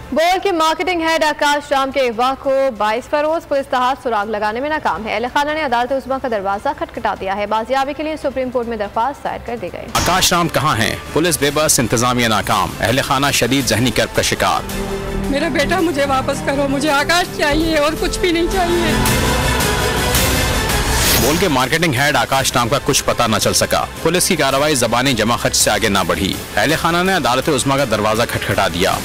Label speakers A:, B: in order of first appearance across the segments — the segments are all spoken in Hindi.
A: बोल के मार्केटिंग हेड आकाश राम के अगवा को 22 फरोज पुलिस तहात सुराग लगाने में नाकाम है। अहले खाना ने अदालत उस्मा का दरवाजा खटखटा दिया है। बाजियाबी के लिए सुप्रीम कोर्ट में दरख्वास्त दायर कर दी गई।
B: आकाश राम कहाँ हैं? पुलिस बेबस, इंतजामिया नाकाम, अहले खाना शदीद जहनी कर्ब का शिकार।
C: मेरा बेटा मुझे वापस करो, मुझे आकाश चाहिए और कुछ भी नहीं चाहिए।
B: बोल के मार्केटिंग हेड आकाश राम का कुछ पता न चल सका। पुलिस की कार्रवाई जबानी जमा खर्च से आगे न बढ़ी। अहले खाना ने अदालत उस्मा का दरवाजा खटखटा दिया।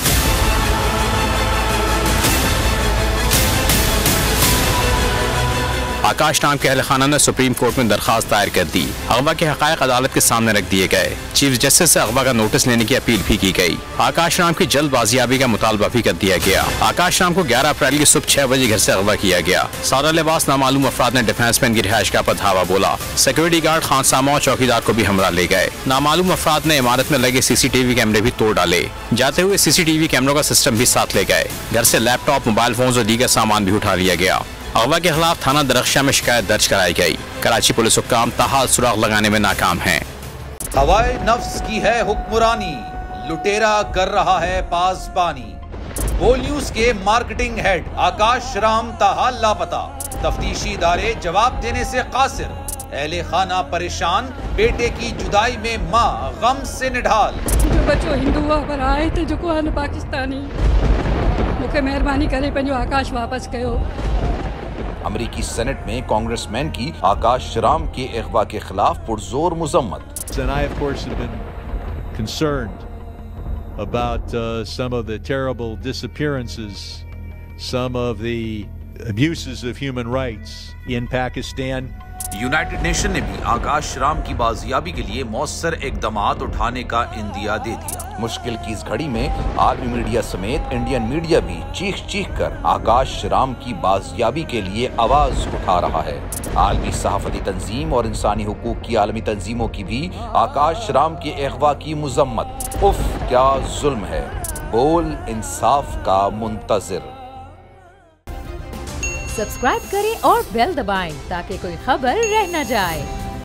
B: आकाश राम के अहले खाना ने सुप्रीम कोर्ट में दरखास्त दायर कर दी। अगवा के हकायक अदालत के सामने रख दिए गए। चीफ जस्टिस से अगवा का नोटिस लेने की अपील भी की गई। आकाश राम की जल्द बाजियाबी का मुतालबा भी कर दिया गया। आकाश राम को 11 अप्रैल की सुबह 6 बजे घर से अगवा किया गया। सादा लिबास नामालूम अफराद ने डिफेंस मैन की रिहाइशगाह पर धावा बोला। सिक्योरिटी गार्ड खानसामा और चौकीदार को भी हमरा ले गए। नामालूम अफराद ने इमारत में लगे CCTV कैमरे भी तोड़ डाले। जाते हुए CCTV कैमरों का सिस्टम भी साथ ले गए। घर से लैपटॉप, मोबाइल फोन और दीगर सामान भी उठा लिया गया। अगवा के खिलाफ थाना दरख्शा में शिकायत दर्ज कराई गई। कराची पुलिस हुक्काम ताहाल सुराग लगाने में नाकाम हैं।
D: हवाए नफ्स की है हुक्मरानी, लुटेरा कर रहा है पासबानी। बोल न्यूज के मार्केटिंग हेड आकाश राम ताहाल लापता। तफ्तीशी इदारे जवाब देने से कासिर। अहले खाना परेशान, बेटे की जुदाई में माँ गम से निढाल।
C: जो बच्चों हिंदू पर आए थे जो को पाकिस्तानी, मुझे मेहरबानी करे पंहिंजो आकाश वापस कयो।
D: अमेरिकी सेनेट में कांग्रेसमैन की आकाश राम के अगवा के खिलाफ पुरजोर मुजम्मत।
E: And I, of course, have been concerned about some of the terrible disappearances, some of the abuses of human rights in Pakistan.
D: United nation ने भी आकाश राम की बाजियाबी के लिए मौसर इकदामात उठाने का इंदिया दे दिया। मुश्किल की इस घड़ी में आर्मी मीडिया समेत इंडियन मीडिया भी चीख कर आकाश राम की बाजियाबी के लिए आवाज उठा रहा है। आलमी सहाफती तंजीम और इंसानी हुकूक की आलमी तंजीमों की भी आकाश राम के अगवा की मुजम्मत। उफ क्या जुल्म है, बोल इंसाफ का मुंतजिर।
F: सब्सक्राइब करें और बेल दबाएं ताकि कोई खबर रह न जाए।